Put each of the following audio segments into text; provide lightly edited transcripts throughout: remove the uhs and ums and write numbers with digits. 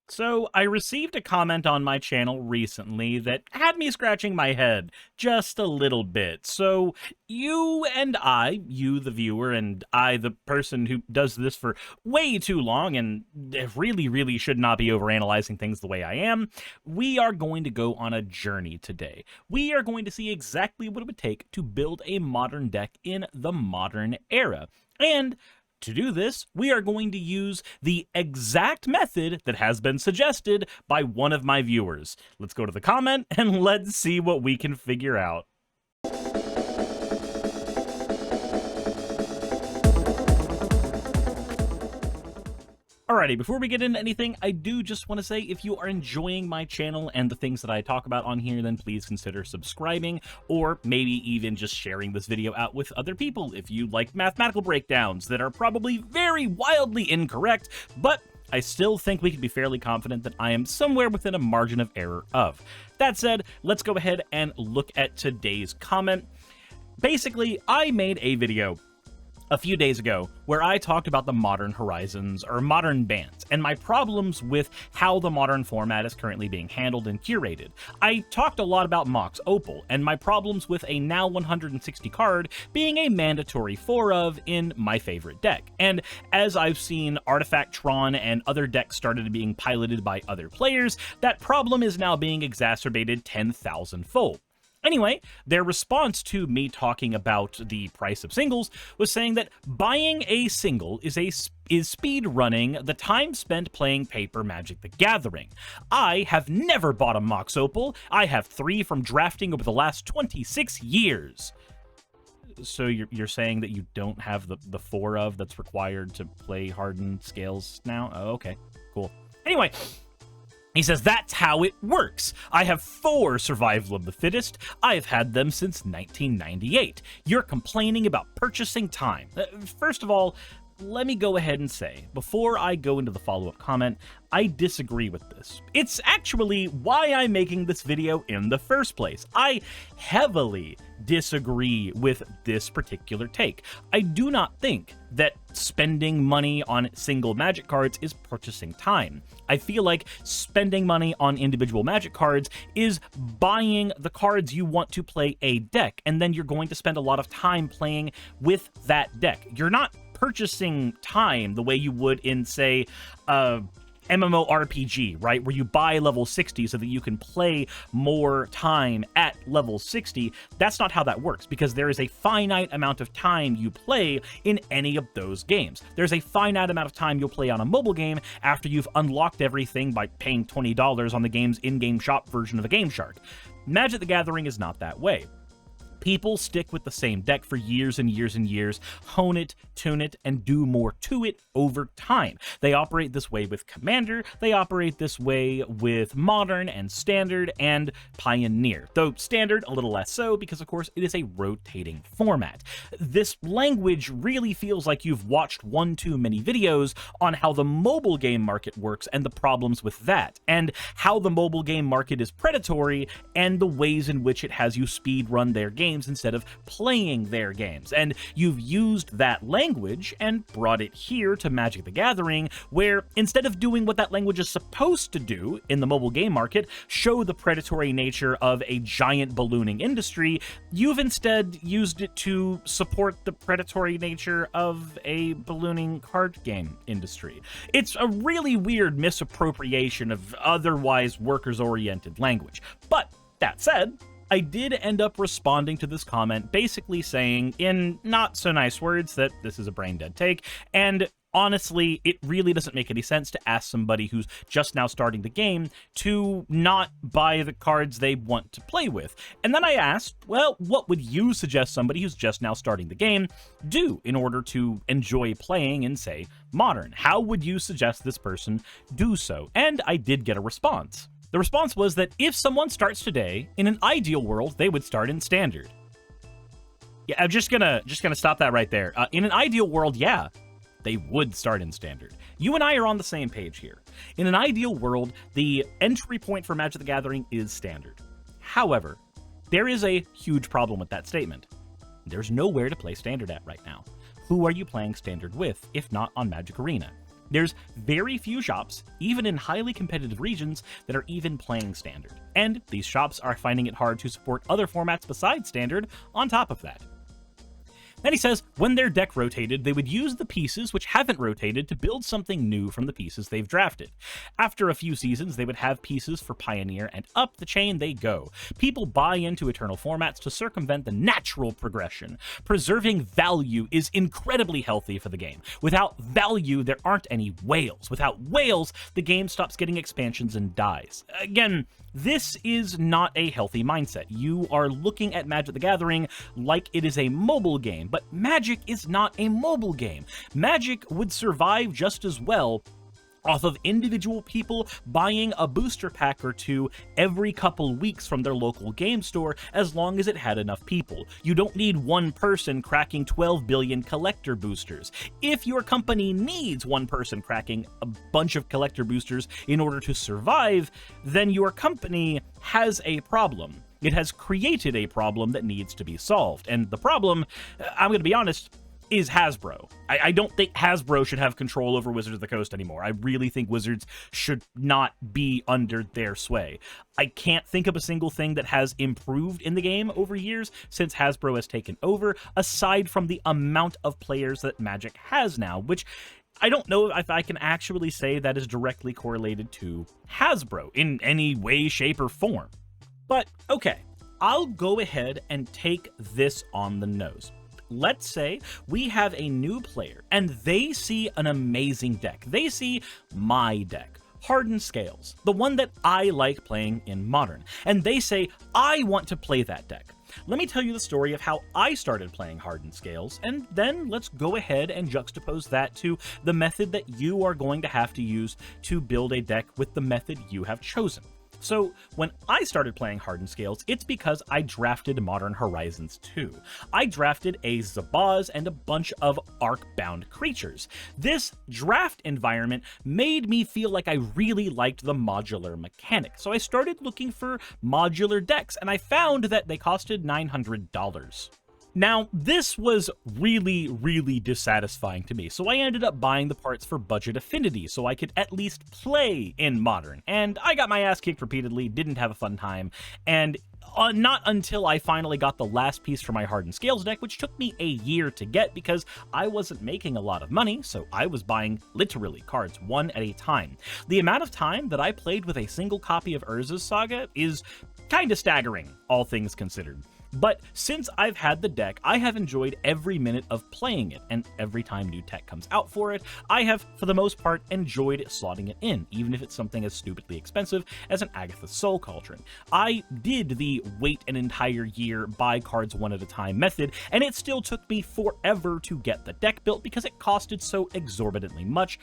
So, I received a comment on my channel recently that had me scratching my head just a little bit. So, you and I, you the viewer, and I the person who does this for way too long and really should not be overanalyzing things the way I am, we are going to go on a journey today. We are going to see exactly what it would take to build a modern deck in the modern era. And to do this, we are going to use the exact method that has been suggested by one of my viewers. Let's go to the comment and let's see what we can figure out. Alrighty, before we get into anything, I do just want to say if you are enjoying my channel and the things that I talk about on here, then please consider subscribing, or maybe even just sharing this video out with other people if you like mathematical breakdowns that are probably very wildly incorrect, but I still think we can be fairly confident that I am somewhere within a margin of error of. That said, let's go ahead and look at today's comment. Basically, I made a video a few days ago where I talked about the modern horizons or modern bans and my problems with how the modern format is currently being handled and curated. I talked a lot about Mox Opal and my problems with a now 160 card being a mandatory 4 of in my favorite deck. And as I've seen Artifact Tron and other decks started being piloted by other players, that problem is now being exacerbated 10,000-fold. Anyway, their response to me talking about the price of singles was saying that buying a single is speed running the time spent playing paper Magic the Gathering. I have never bought a Mox Opal. I have 3 from drafting over the last 26 years. So you're saying that you don't have the 4 of that's required to play hardened scales now? Oh, okay, cool. Anyway, he says, that's how it works. I have 4 Survival of the Fittest. I've had them since 1998. You're complaining about purchasing time. First of all, let me go ahead and say, before I go into the follow-up comment, I disagree with this. It's actually why I'm making this video in the first place. I heavily disagree with this particular take. I do not think that spending money on single Magic cards is purchasing time. I feel like spending money on individual Magic cards is buying the cards you want to play a deck, and then you're going to spend a lot of time playing with that deck. You're not purchasing time the way you would in, say, MMORPG, right? Where you buy level 60 so that you can play more time at level 60. That's not how that works, because there is a finite amount of time you play in any of those games. There's a finite amount of time you'll play on a mobile game after you've unlocked everything by paying $20 on the game's in-game shop version of the Game Shark. Magic the Gathering is not that way. People stick with the same deck for years and years and years, hone it, tune it, and do more to it over time. They operate this way with Commander, they operate this way with Modern and Standard and Pioneer, though Standard a little less so because, of course, it is a rotating format. This language really feels like you've watched one too many videos on how the mobile game market works and the problems with that, and how the mobile game market is predatory and the ways in which it has you speedrun their games instead of playing their games. And you've used that language and brought it here to Magic the Gathering, where instead of doing what that language is supposed to do in the mobile game market, show the predatory nature of a giant ballooning industry, you've instead used it to support the predatory nature of a ballooning card game industry. It's a really weird misappropriation of otherwise workers-oriented language. But that said, I did end up responding to this comment, basically saying in not so nice words that this is a brain dead take, and honestly, it really doesn't make any sense to ask somebody who's just now starting the game to not buy the cards they want to play with. And then I asked, well, what would you suggest somebody who's just now starting the game do in order to enjoy playing in, say, Modern? How would you suggest this person do so? And I did get a response. The response was that if someone starts today, in an ideal world, they would start in Standard. Yeah, I'm just gonna stop that right there. In an ideal world, yeah, they would start in Standard. You and I are on the same page here. In an ideal world, the entry point for Magic the Gathering is Standard. However, there is a huge problem with that statement. There's nowhere to play Standard at right now. Who are you playing Standard with, if not on Magic Arena? There's very few shops, even in highly competitive regions, that are even playing Standard. And these shops are finding it hard to support other formats besides Standard on top of that. Then he says, when their deck rotated, they would use the pieces which haven't rotated to build something new from the pieces they've drafted. After a few seasons, they would have pieces for Pioneer, and up the chain they go. People buy into Eternal formats to circumvent the natural progression. Preserving value is incredibly healthy for the game. Without value, there aren't any whales. Without whales, the game stops getting expansions and dies. Again, this is not a healthy mindset. You are looking at Magic the Gathering like it is a mobile game, but Magic is not a mobile game. Magic would survive just as well off of individual people buying a booster pack or two every couple weeks from their local game store, as long as it had enough people. You don't need one person cracking 12 billion collector boosters. If your company needs one person cracking a bunch of collector boosters in order to survive, then your company has a problem. It has created a problem that needs to be solved. And the problem, I'm going to be honest, is Hasbro. I don't think Hasbro should have control over Wizards of the Coast anymore. I really think Wizards should not be under their sway. I can't think of a single thing that has improved in the game over years since Hasbro has taken over, aside from the amount of players that Magic has now, which I don't know if I can actually say that is directly correlated to Hasbro in any way, shape, or form. But okay, I'll go ahead and take this on the nose. Let's say we have a new player and they see an amazing deck. They see my deck, Hardened Scales, the one that I like playing in Modern, and they say, I want to play that deck. Let me tell you the story of how I started playing Hardened Scales, and then let's go ahead and juxtapose that to the method that you are going to have to use to build a deck with the method you have chosen. So, when I started playing Hardened Scales, it's because I drafted Modern Horizons 2. I drafted a Zabaz and a bunch of Arc-bound creatures. This draft environment made me feel like I really liked the modular mechanic, so I started looking for modular decks, and I found that they costed $900. Now, this was really, really dissatisfying to me, so I ended up buying the parts for Budget Affinity so I could at least play in Modern, and I got my ass kicked repeatedly, didn't have a fun time, and not until I finally got the last piece for my Hardened Scales deck, which took me a year to get because I wasn't making a lot of money, so I was buying literally cards one at a time. The amount of time that I played with a single copy of Urza's Saga is kinda staggering, all things considered. But since I've had the deck, I have enjoyed every minute of playing it, and every time new tech comes out for it, I have, for the most part, enjoyed slotting it in, even if it's something as stupidly expensive as an Agatha's Soul Cauldron. I did the wait an entire year, buy cards one at a time method, and it still took me forever to get the deck built because it costed so exorbitantly much.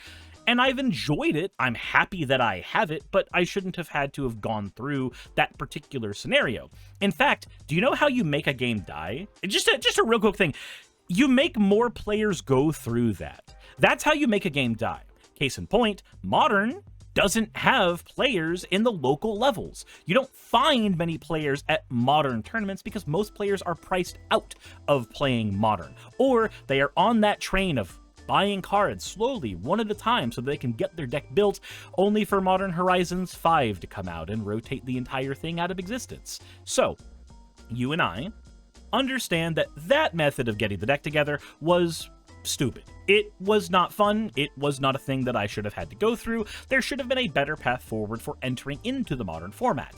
And I've enjoyed it. I'm happy that I have it, but I shouldn't have had to have gone through that particular scenario. In fact, do you know how you make a game die? Just a real quick thing. You make more players go through that. That's how you make a game die. Case in point, Modern doesn't have players in the local levels. You don't find many players at Modern tournaments because most players are priced out of playing Modern, or they are on that train of buying cards slowly, one at a time, so they can get their deck built, only for Modern Horizons 5 to come out and rotate the entire thing out of existence. So, you and I understand that that method of getting the deck together was stupid. It was not fun. It was not a thing that I should have had to go through. There should have been a better path forward for entering into the Modern format.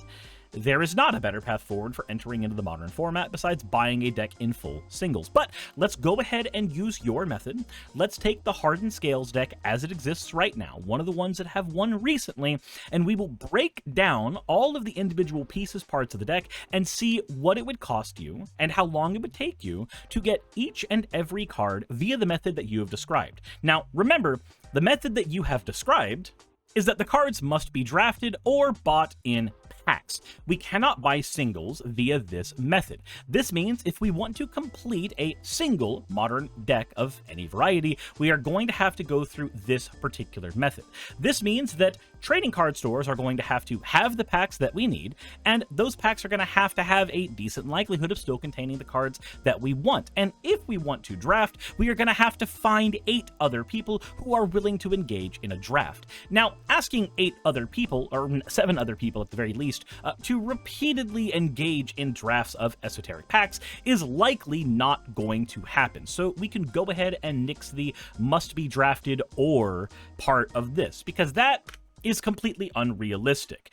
There is not a better path forward for entering into the Modern format besides buying a deck in full singles. But let's go ahead and use your method. Let's take the Hardened Scales deck as it exists right now, one of the ones that have won recently, and we will break down all of the individual pieces, parts of the deck, and see what it would cost you and how long it would take you to get each and every card via the method that you have described. Now, remember, the method that you have described is that the cards must be drafted or bought in packs. We cannot buy singles via this method. This means if we want to complete a single Modern deck of any variety, we are going to have to go through this particular method. This means that trading card stores are going to have the packs that we need, and those packs are going to have a decent likelihood of still containing the cards that we want. And if we want to draft, we are going to have to find 8 other people who are willing to engage in a draft. Now, asking 8 other people, or 7 other people at the very least, to repeatedly engage in drafts of esoteric packs is likely not going to happen. So we can go ahead and nix the must be drafted or part of this, because that is completely unrealistic,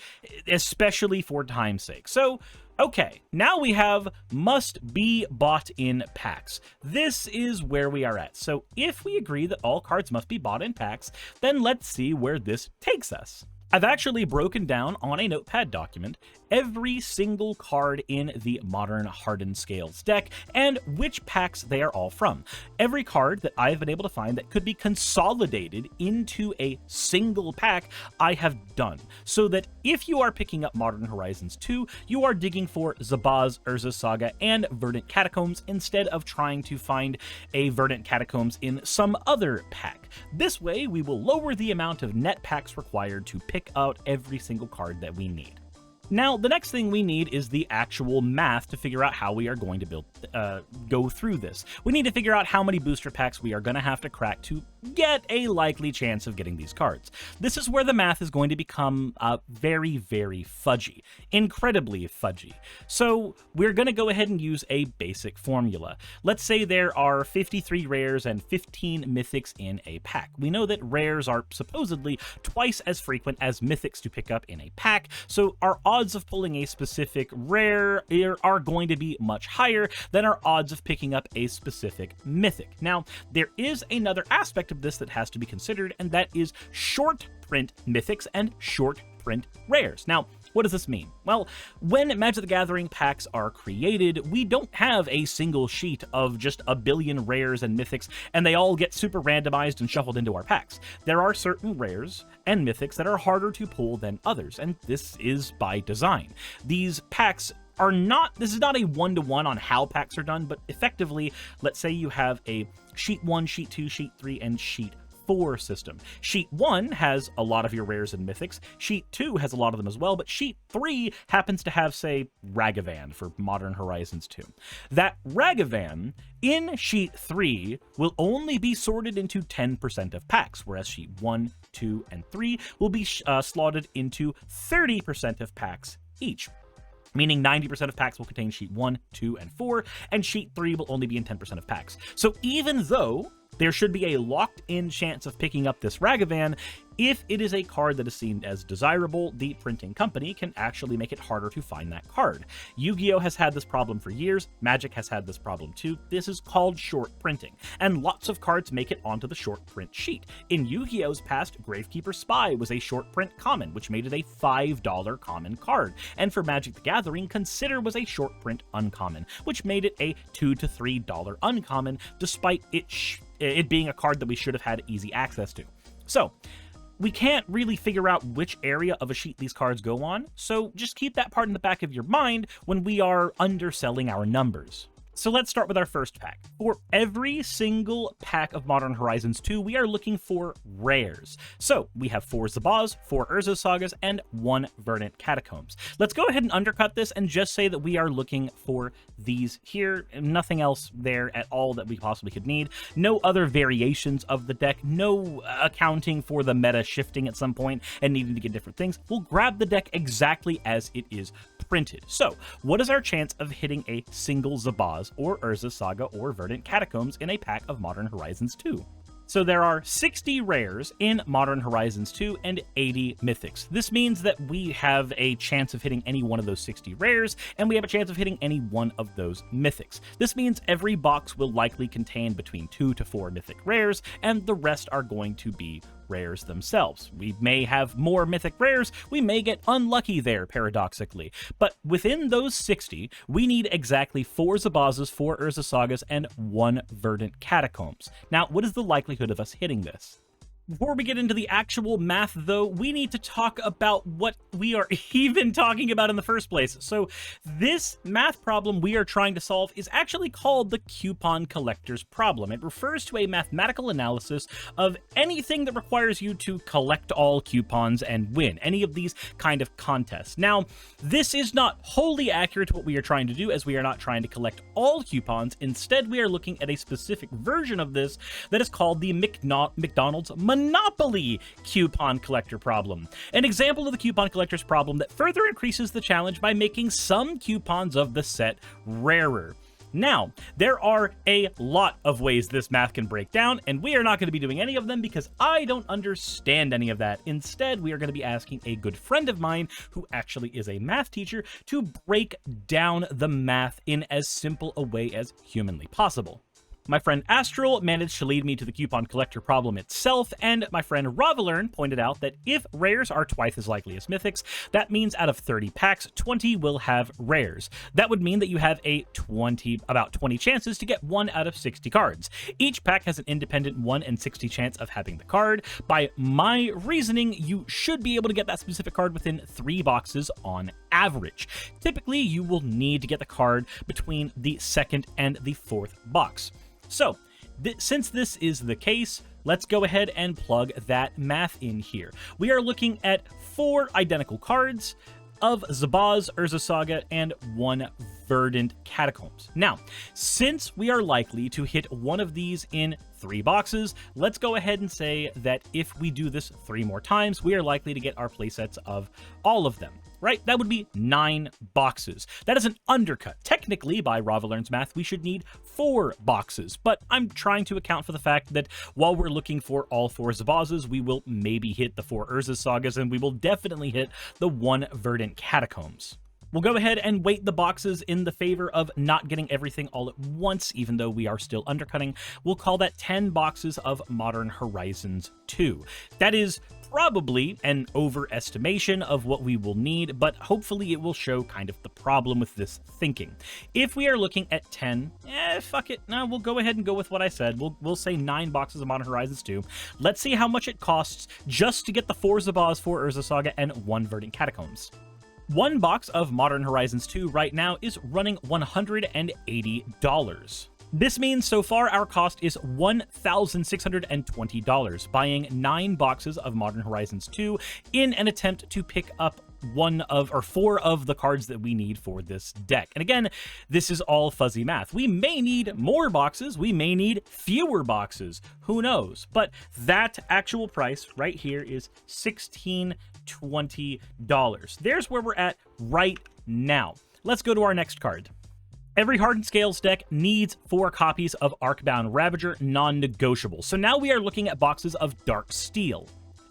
especially for time's sake. So, okay, now we have must be bought in packs. This is where we are at. So if we agree that all cards must be bought in packs, then let's see where this takes us. I've actually broken down on a notepad document every single card in the Modern Hardened Scales deck and which packs they are all from. Every card that I've been able to find that could be consolidated into a single pack, I have done, so that if you are picking up Modern Horizons 2, you are digging for Zabaz, Urza's Saga, and Verdant Catacombs instead of trying to find a Verdant Catacombs in some other pack. This way, we will lower the amount of net packs required to pick out every single card that we need. Now, the next thing we need is the actual math to figure out how we are going to go through this. We need to figure out how many booster packs we are going to have to crack to get a likely chance of getting these cards. This is where the math is going to become very, very fudgy. Incredibly fudgy. So we're going to go ahead and use a basic formula. Let's say there are 53 rares and 15 mythics in a pack. We know that rares are supposedly twice as frequent as mythics to pick up in a pack, so our odds of pulling a specific rare are going to be much higher than our odds of picking up a specific mythic. Now, there is another aspect of this that has to be considered, and that is short print mythics and short print rares. Now, what does this mean? Well, when Magic the Gathering packs are created, we don't have a single sheet of just a billion rares and mythics, and they all get super randomized and shuffled into our packs. There are certain rares and mythics that are harder to pull than others, and this is by design. These packs are not, this is not a one-to-one on how packs are done, but effectively, let's say you have a sheet 1, sheet 2, sheet 3, and sheet 4 system. Sheet 1 has a lot of your rares and mythics, Sheet 2 has a lot of them as well, but Sheet 3 happens to have, say, Ragavan for Modern Horizons 2. That Ragavan in Sheet 3 will only be sorted into 10% of packs, whereas Sheet 1, 2, and 3 will be slotted into 30% of packs each. Meaning 90% of packs will contain Sheet 1, 2, and 4, and Sheet 3 will only be in 10% of packs. So even though there should be a locked-in chance of picking up this Ragavan, if it is a card that is seen as desirable, the printing company can actually make it harder to find that card. Yu-Gi-Oh! Has had this problem for years, Magic has had this problem too. This is called short printing, and lots of cards make it onto the short print sheet. In Yu-Gi-Oh's past, Gravekeeper Spy was a short print common, which made it a $5 common card, and for Magic the Gathering, Consider was a short print uncommon, which made it a $2 to $3 uncommon, despite it being a card that we should have had easy access to. So, we can't really figure out which area of a sheet these cards go on, so just keep that part in the back of your mind when we are underselling our numbers. So let's start with our first pack. For every single pack of Modern Horizons 2, we are looking for rares. So we have 4 Zabaz, 4 Urza's Sagas, and 1 Verdant Catacombs. Let's go ahead and undercut this and just say that we are looking for these here, and nothing else there at all that we possibly could need. No other variations of the deck, no accounting for the meta shifting at some point and needing to get different things. We'll grab the deck exactly as it is printed. So, what is our chance of hitting a single Zabaz or Urza's Saga or Verdant Catacombs in a pack of Modern Horizons 2? So there are 60 rares in Modern Horizons 2 and 80 mythics. This means that we have a chance of hitting any one of those 60 rares, and we have a chance of hitting any one of those mythics. This means every box will likely contain between 2 to 4 mythic rares, and the rest are going to be rares themselves. We may have more mythic rares, we may get unlucky there, paradoxically. But within those 60, we need exactly 4 Zabazes, 4 Urza's Sagas, and 1 Verdant Catacombs. Now, what is the likelihood of us hitting this? Before we get into the actual math, though, we need to talk about what we are even talking about in the first place. So this math problem we are trying to solve is actually called the coupon collector's problem. It refers to a mathematical analysis of anything that requires you to collect all coupons and win, any of these kind of contests. Now, this is not wholly accurate to what we are trying to do, as we are not trying to collect all coupons. Instead, we are looking at a specific version of this that is called the McDonald's Monopoly coupon collector problem. An example of the coupon collector's problem that further increases the challenge by making some coupons of the set rarer. Now, there are a lot of ways this math can break down, and we are not going to be doing any of them because I don't understand any of that. Instead, we are going to be asking a good friend of mine, who actually is a math teacher, to break down the math in as simple a way as humanly possible. My friend Astral managed to lead me to the coupon collector problem itself, and my friend Ravalern pointed out that if rares are twice as likely as mythics, that means out of 30 packs, 20 will have rares. That would mean that you have about 20 chances to get 1 out of 60 cards. Each pack has an independent 1 in 60 chance of having the card. By my reasoning, you should be able to get that specific card within 3 boxes on average. Typically, you will need to get the card between the 2nd and the 4th box. So, since this is the case, let's go ahead and plug that math in here. We are looking at 4 identical cards of Zabaz, Urza Saga, and 1 Verdant Catacombs. Now, since we are likely to hit one of these in 3 boxes, let's go ahead and say that if we do this 3 more times, we are likely to get our playsets of all of them. Right? That would be 9 boxes. That is an undercut. Technically, by Ravalern's math, we should need 4 boxes, but I'm trying to account for the fact that while we're looking for all 4 Zabazes, we will maybe hit the 4 Urza Sagas, and we will definitely hit the 1 Verdant Catacombs. We'll go ahead and weight the boxes in the favor of not getting everything all at once, even though we are still undercutting. We'll call that 10 boxes of Modern Horizons 2. That is probably an overestimation of what we will need, but hopefully it will show kind of the problem with this thinking. If we are looking at 10, fuck it. No, we'll go ahead and go with what I said. We'll say 9 boxes of Modern Horizons 2. Let's see how much it costs just to get the 4 Zabaz, 4 Urza Saga, and 1 Verdant Catacombs. 1 box of Modern Horizons 2 right now is running $180. This means so far our cost is $1,620, buying 9 boxes of Modern Horizons 2 in an attempt to pick up 4 of the cards that we need for this deck. And again, this is all fuzzy math. We may need more boxes, we may need fewer boxes, who knows? But that actual price right here is $1,620. There's where we're at right now. Let's go to our next card. Every Hardened Scales deck needs 4 copies of Arcbound Ravager, non-negotiable. So now we are looking at boxes of Dark Steel.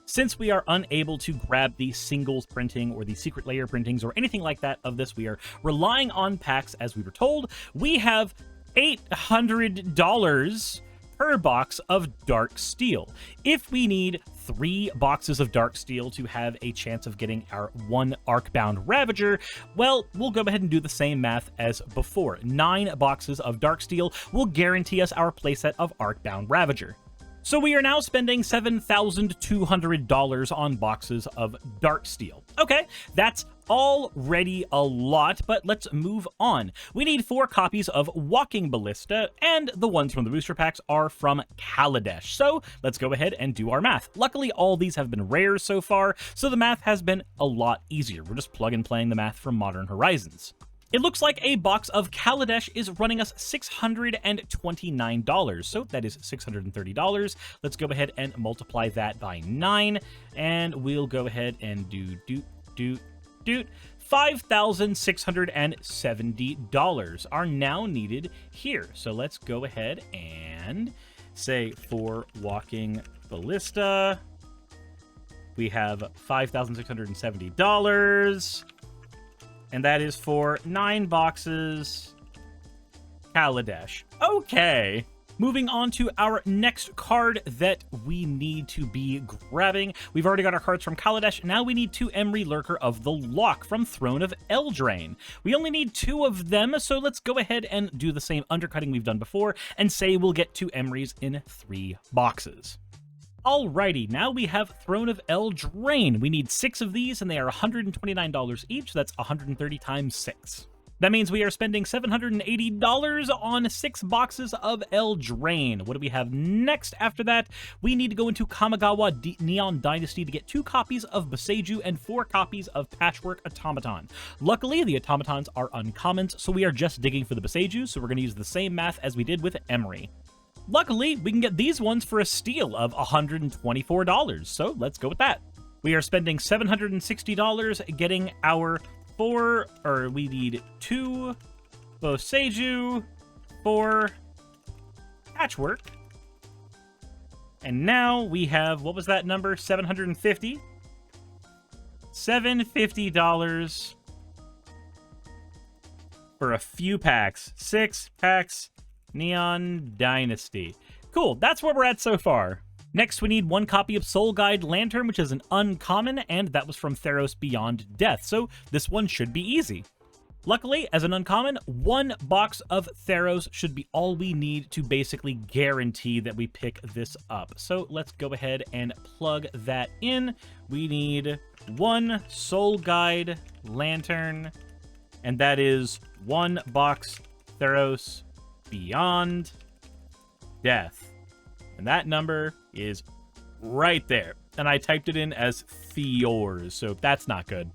Since we are unable to grab the singles printing or the secret layer printings or anything like that of this, we are relying on packs as we were told. We have $800 per box of Dark Steel. If we need 3 boxes of Dark Steel to have a chance of getting our 1 Arcbound Ravager, well, we'll go ahead and do the same math as before. 9 boxes of Dark Steel will guarantee us our playset of Arcbound Ravager. So we are now spending $7,200 on boxes of Dark Steel. Okay, that's already a lot, but let's move on. We need 4 copies of Walking Ballista, and the ones from the booster packs are from Kaladesh. So let's go ahead and do our math. Luckily, all these have been rares so far, so the math has been a lot easier. We're just plug and playing the math from Modern Horizons. It looks like a box of Kaladesh is running us $629, so that is $630. Let's go ahead and multiply that by 9, and we'll go ahead and do $5,670 are now needed here. So let's go ahead and say for Walking Ballista, we have $5,670. And that is for 9 boxes Kaladesh. Okay. Moving on to our next card that we need to be grabbing. We've already got our cards from Kaladesh. Now we need 2 Emry Lurker of the Lock from Throne of Eldraine. We only need 2 of them, so let's go ahead and do the same undercutting we've done before and say we'll get 2 Emrys in 3 boxes. Alrighty, now we have Throne of Eldraine. We need 6 of these, and they are $129 each. That's 130 times 6. That means we are spending $780 on 6 boxes of Eldraine. What do we have next after that? We need to go into Kamigawa Neon Dynasty to get 2 copies of Boseiju and 4 copies of Patchwork Automaton. Luckily, the automatons are uncommons, so we are just digging for the Boseiju, so we're going to use the same math as we did with Emery. Luckily, we can get these ones for a steal of $124, so let's go with that. We are spending $760 getting our we need 2 Boseiju, 4 Patchwork, and now we have, what was that number? $750? $750 for a few packs. 6 packs, Neon Dynasty. Cool, that's where we're at so far. Next, we need 1 copy of Soul Guide Lantern, which is an uncommon, and that was from Theros Beyond Death, so this one should be easy. Luckily, as an uncommon, 1 box of Theros should be all we need to basically guarantee that we pick this up. So let's go ahead and plug that in. We need 1 Soul Guide Lantern, and that is 1 box Theros Beyond Death. And that number is right there. And I typed it in as Fiors, so that's not good.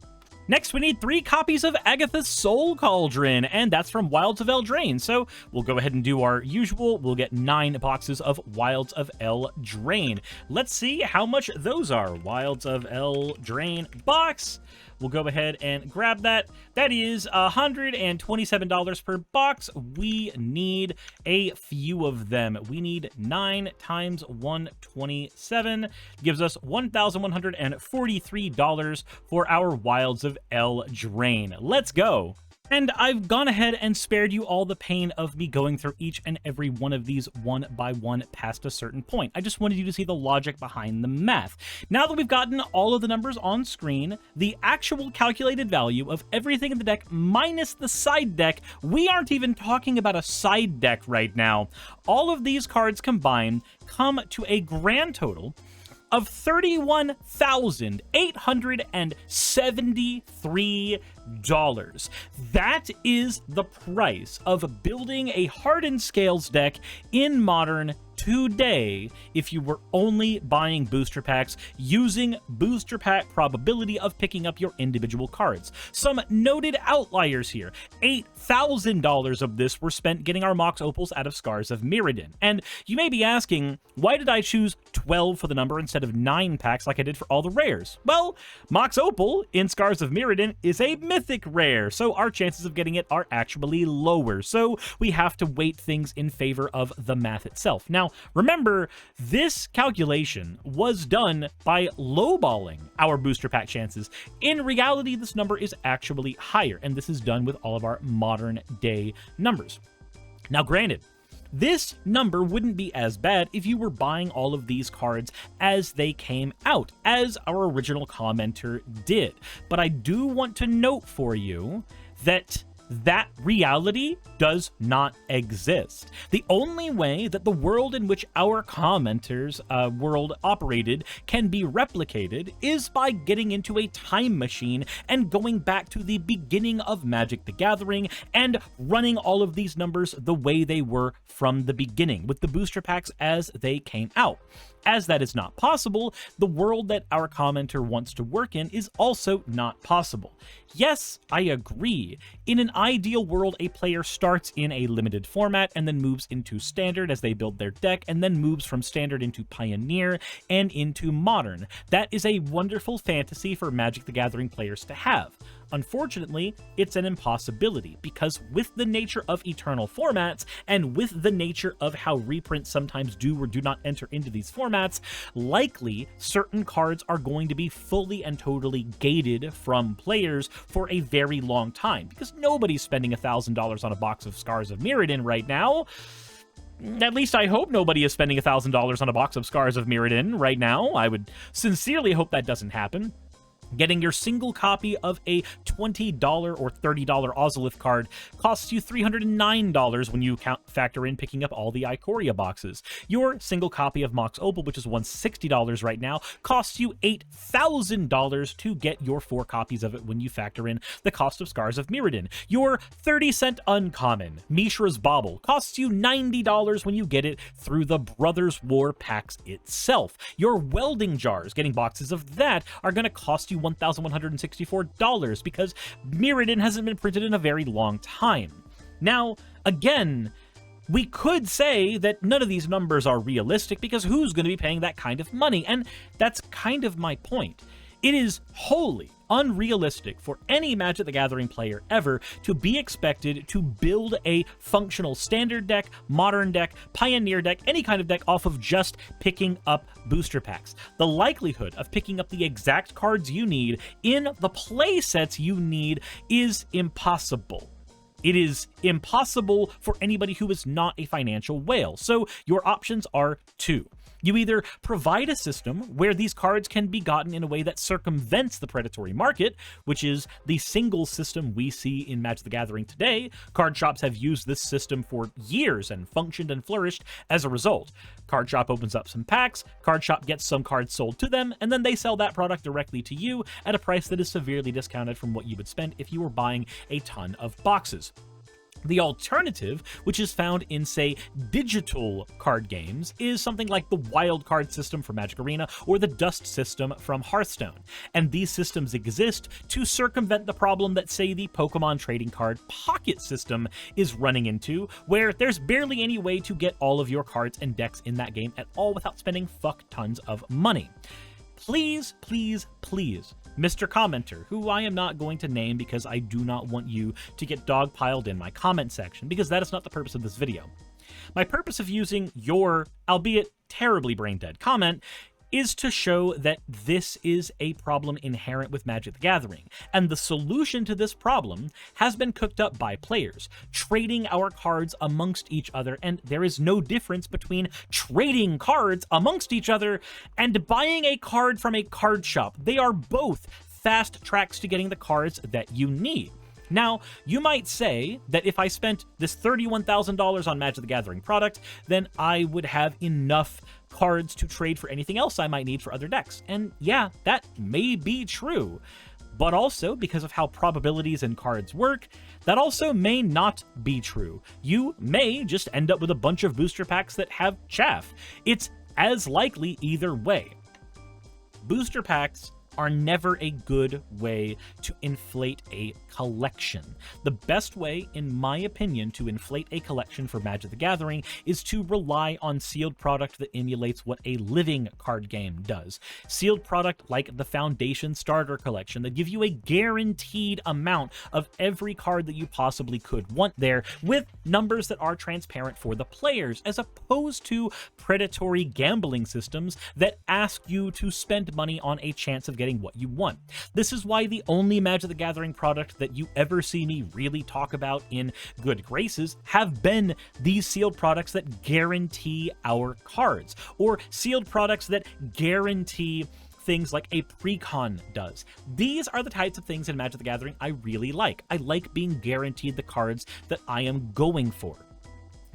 Next, we need 3 copies of Agatha's Soul Cauldron, and that's from Wilds of Eldraine. So we'll go ahead and do our usual. We'll get 9 boxes of Wilds of Eldraine. Let's see how much those are. Wilds of Eldraine box. We'll go ahead and grab that. That is $127 per box. We need a few of them. We need 9 times 127. Gives us $1,143 for our Wilds of Eldraine. Let's go. And I've gone ahead and spared you all the pain of me going through each and every one of these one by one past a certain point. I just wanted you to see the logic behind the math. Now that we've gotten all of the numbers on screen, the actual calculated value of everything in the deck minus the side deck, we aren't even talking about a side deck right now. All of these cards combined come to a grand total of $31,873. That is the price of building a Hardened Scales deck in Modern today if you were only buying booster packs using booster pack probability of picking up your individual cards. Some noted outliers here. $8,000 of this were spent getting our Mox Opals out of Scars of Mirrodin. And you may be asking, why did I choose 12 for the number instead of 9 packs like I did for all the rares? Well, Mox Opal in Scars of Mirrodin is a mythic rare, so our chances of getting it are actually lower. So we have to weight things in favor of the math itself. Now, remember, this calculation was done by lowballing our booster pack chances. In reality, this number is actually higher, and this is done with all of our modern day numbers. Now, granted, this number wouldn't be as bad if you were buying all of these cards as they came out, as our original commenter did. But I do want to note for you that that reality does not exist. The only way that the world in which our commenters' world operated can be replicated is by getting into a time machine and going back to the beginning of Magic the Gathering and running all of these numbers the way they were from the beginning, with the booster packs as they came out. As that is not possible, the world that our commenter wants to work in is also not possible. Yes, I agree. In an ideal world, a player starts in a limited format and then moves into standard as they build their deck, and then moves from standard into pioneer and into modern. That is a wonderful fantasy for Magic the Gathering players to have. Unfortunately, it's an impossibility, because with the nature of eternal formats, and with the nature of how reprints sometimes do or do not enter into these formats, likely certain cards are going to be fully and totally gated from players for a very long time, because nobody's spending $1,000 on a box of Scars of Mirrodin right now. At least I hope nobody is spending $1,000 on a box of Scars of Mirrodin right now. I would sincerely hope that doesn't happen. Getting your single copy of a $20 or $30 Ozolith card costs you $309 when you factor in picking up all the Ikoria boxes. Your single copy of Mox Opal, which is $160 right now, costs you $8,000 to get your 4 copies of it when you factor in the cost of Scars of Mirrodin. Your 30-cent uncommon, Mishra's Bauble, costs you $90 when you get it through the Brothers War packs itself. Your welding jars, getting boxes of that, are going to cost you $1,164 because Mirrodin hasn't been printed in a very long time. Now, again, we could say that none of these numbers are realistic because who's going to be paying that kind of money? And that's kind of my point. It is wholly unrealistic for any Magic the Gathering player ever to be expected to build a functional standard deck, modern deck, pioneer deck, any kind of deck off of just picking up booster packs. The likelihood of picking up the exact cards you need in the play sets you need is impossible. It is impossible for anybody who is not a financial whale. So your options are 2. You either provide a system where these cards can be gotten in a way that circumvents the predatory market, which is the single system we see in Magic the Gathering today. Card shops have used this system for years and functioned and flourished as a result. Card shop opens up some packs, card shop gets some cards sold to them, and then they sell that product directly to you at a price that is severely discounted from what you would spend if you were buying a ton of boxes. The alternative, which is found in, say, digital card games, is something like the Wild Card system from Magic Arena or the Dust system from Hearthstone. And these systems exist to circumvent the problem that, say, the Pokemon trading card pocket system is running into, where there's barely any way to get all of your cards and decks in that game at all without spending fuck tons of money. Please, please, please, Mr. Commenter, who I am not going to name because I do not want you to get dogpiled in my comment section, because that is not the purpose of this video. My purpose of using your, albeit terribly brain-dead, comment is to show that this is a problem inherent with Magic the Gathering, and the solution to this problem has been cooked up by players, trading our cards amongst each other, and there is no difference between trading cards amongst each other and buying a card from a card shop. They are both fast tracks to getting the cards that you need. Now, you might say that if I spent this $31,000 on Magic the Gathering product, then I would have enough cards to trade for anything else I might need for other decks. And yeah, that may be true. But also, because of how probabilities and cards work, that also may not be true. You may just end up with a bunch of booster packs that have chaff. It's as likely either way. Booster packs are never a good way to inflate a collection. The best way, in my opinion, to inflate a collection for Magic the Gathering is to rely on sealed product that emulates what a living card game does. Sealed product like the Foundation Starter Collection that give you a guaranteed amount of every card that you possibly could want there, with numbers that are transparent for the players, as opposed to predatory gambling systems that ask you to spend money on a chance of getting what you want. This is why the only Magic the Gathering product that you ever see me really talk about in good graces have been these sealed products that guarantee our cards, or sealed products that guarantee things like a precon does. These are the types of things in Magic the Gathering I really like. I like being guaranteed the cards that I am going for.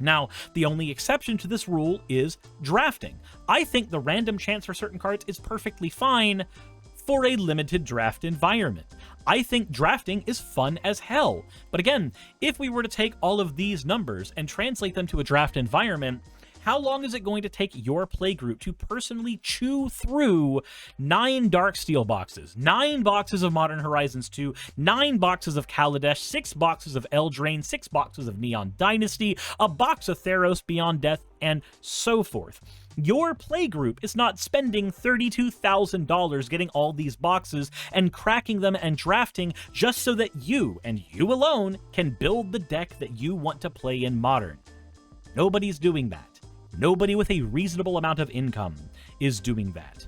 Now, the only exception to this rule is drafting. I think the random chance for certain cards is perfectly fine for a limited draft environment. I think drafting is fun as hell. But again, if we were to take all of these numbers and translate them to a draft environment, how long is it going to take your playgroup to personally chew through 9 Darksteel boxes, 9 boxes of Modern Horizons 2, 9 boxes of Kaladesh, 6 boxes of Eldraine, 6 boxes of Neon Dynasty, a box of Theros Beyond Death, and so forth? Your playgroup is not spending $32,000 getting all these boxes and cracking them and drafting just so that you, and you alone, can build the deck that you want to play in Modern. Nobody's doing that. Nobody with a reasonable amount of income is doing that.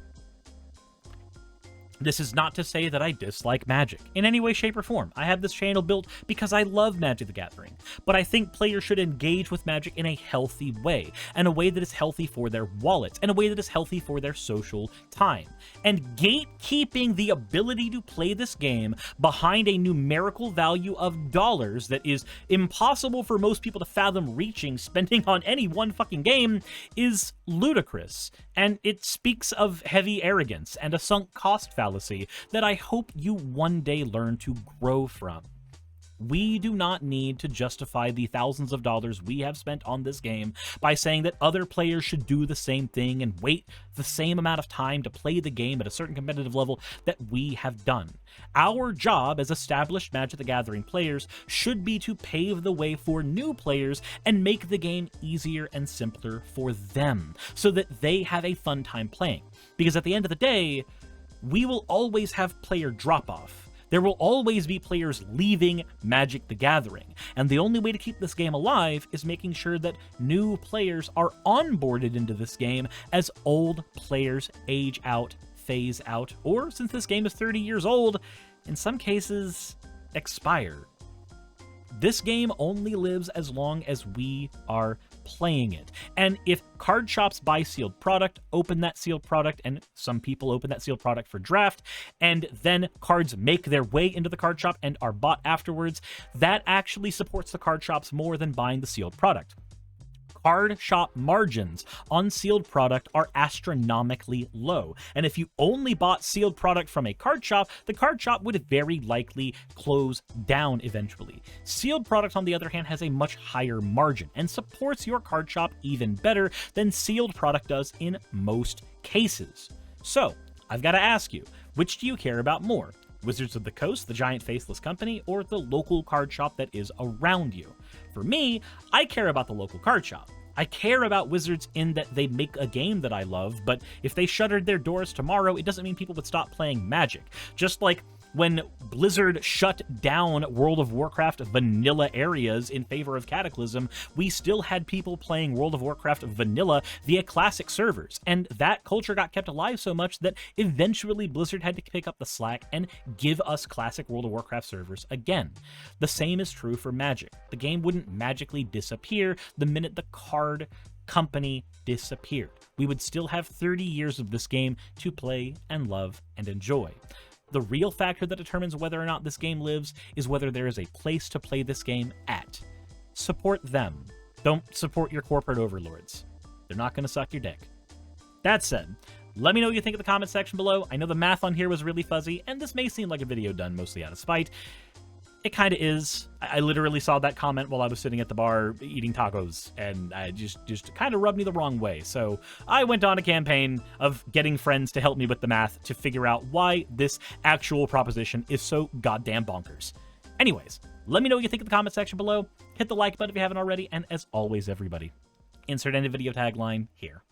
This is not to say that I dislike Magic in any way, shape, or form. I have this channel built because I love Magic the Gathering, but I think players should engage with Magic in a healthy way, and a way that is healthy for their wallets, and a way that is healthy for their social time. And gatekeeping the ability to play this game behind a numerical value of dollars that is impossible for most people to fathom reaching, spending on any one fucking game, is ludicrous, and it speaks of heavy arrogance and a sunk cost fallacy that I hope you one day learn to grow from. We do not need to justify the thousands of dollars we have spent on this game by saying that other players should do the same thing and wait the same amount of time to play the game at a certain competitive level that we have done. Our job as established Magic the Gathering players should be to pave the way for new players and make the game easier and simpler for them so that they have a fun time playing. Because at the end of the day, we will always have player drop-off. There will always be players leaving Magic the Gathering, and the only way to keep this game alive is making sure that new players are onboarded into this game as old players age out, phase out, or, since this game is 30 years old, in some cases, expire. This game only lives as long as we are playing it. And if card shops buy sealed product, open that sealed product, and some people open that sealed product for draft, and then cards make their way into the card shop and are bought afterwards, that actually supports the card shops more than buying the sealed product. Card shop margins on sealed product are astronomically low, and if you only bought sealed product from a card shop, the card shop would very likely close down eventually. Sealed product, on the other hand, has a much higher margin and supports your card shop even better than sealed product does in most cases. So, I've got to ask you, which do you care about more? Wizards of the Coast, the giant faceless company, or the local card shop that is around you? For me, I care about the local card shop. I care about Wizards in that they make a game that I love, but if they shuttered their doors tomorrow, it doesn't mean people would stop playing Magic. Just like when Blizzard shut down World of Warcraft vanilla areas in favor of Cataclysm, we still had people playing World of Warcraft vanilla via classic servers, and that culture got kept alive so much that eventually Blizzard had to pick up the slack and give us classic World of Warcraft servers again. The same is true for Magic. The game wouldn't magically disappear the minute the card company disappeared. We would still have 30 years of this game to play and love and enjoy. The real factor that determines whether or not this game lives is whether there is a place to play this game at. Support them. Don't support your corporate overlords. They're not going to suck your dick. That said, let me know what you think in the comment section below. I know the math on here was really fuzzy, and this may seem like a video done mostly out of spite. It kind of is. I literally saw that comment while I was sitting at the bar eating tacos, and I just kind of rubbed me the wrong way. So I went on a campaign of getting friends to help me with the math to figure out why this actual proposition is so goddamn bonkers. Anyways, let me know what you think in the comment section below. Hit the like button if you haven't already, and as always, everybody, insert any video tagline here.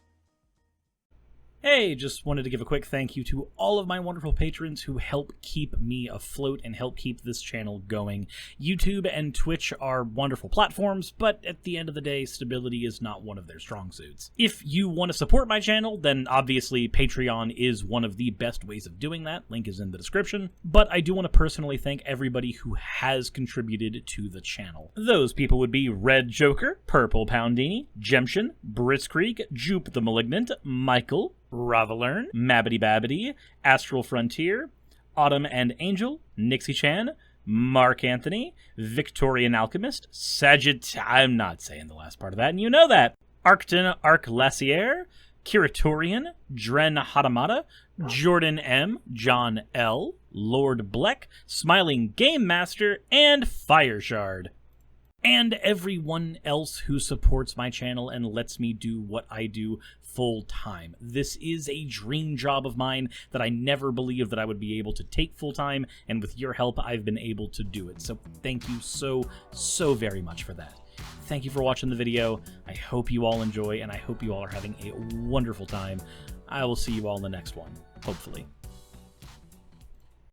Hey, just wanted to give a quick thank you to all of my wonderful patrons who help keep me afloat and help keep this channel going. YouTube and Twitch are wonderful platforms, but at the end of the day, stability is not one of their strong suits. If you want to support my channel, then obviously Patreon is one of the best ways of doing that. Link is in the description. But I do want to personally thank everybody who has contributed to the channel. Those people would be Red Joker, Purple Poundini, Jemshin, Britzkrieg, Jupe the Malignant, Michael, Ravelern, Mabbity Babbity, Astral Frontier, Autumn and Angel, Nixie Chan, Mark Anthony, Victorian Alchemist, I'm not saying the last part of that, and you know that, Arcton Arclacier, Curatorian, Dren Hadamada, Jordan M, John L, Lord Bleck, Smiling Game Master, and Fireshard. And everyone else who supports my channel and lets me do what I do full time. This is a dream job of mine that I never believed that I would be able to take full time, and with your help, I've been able to do it. So thank you so very much for that. Thank you for watching the video. I hope you all enjoy, and I hope you all are having a wonderful time. I will see you all in the next one, hopefully.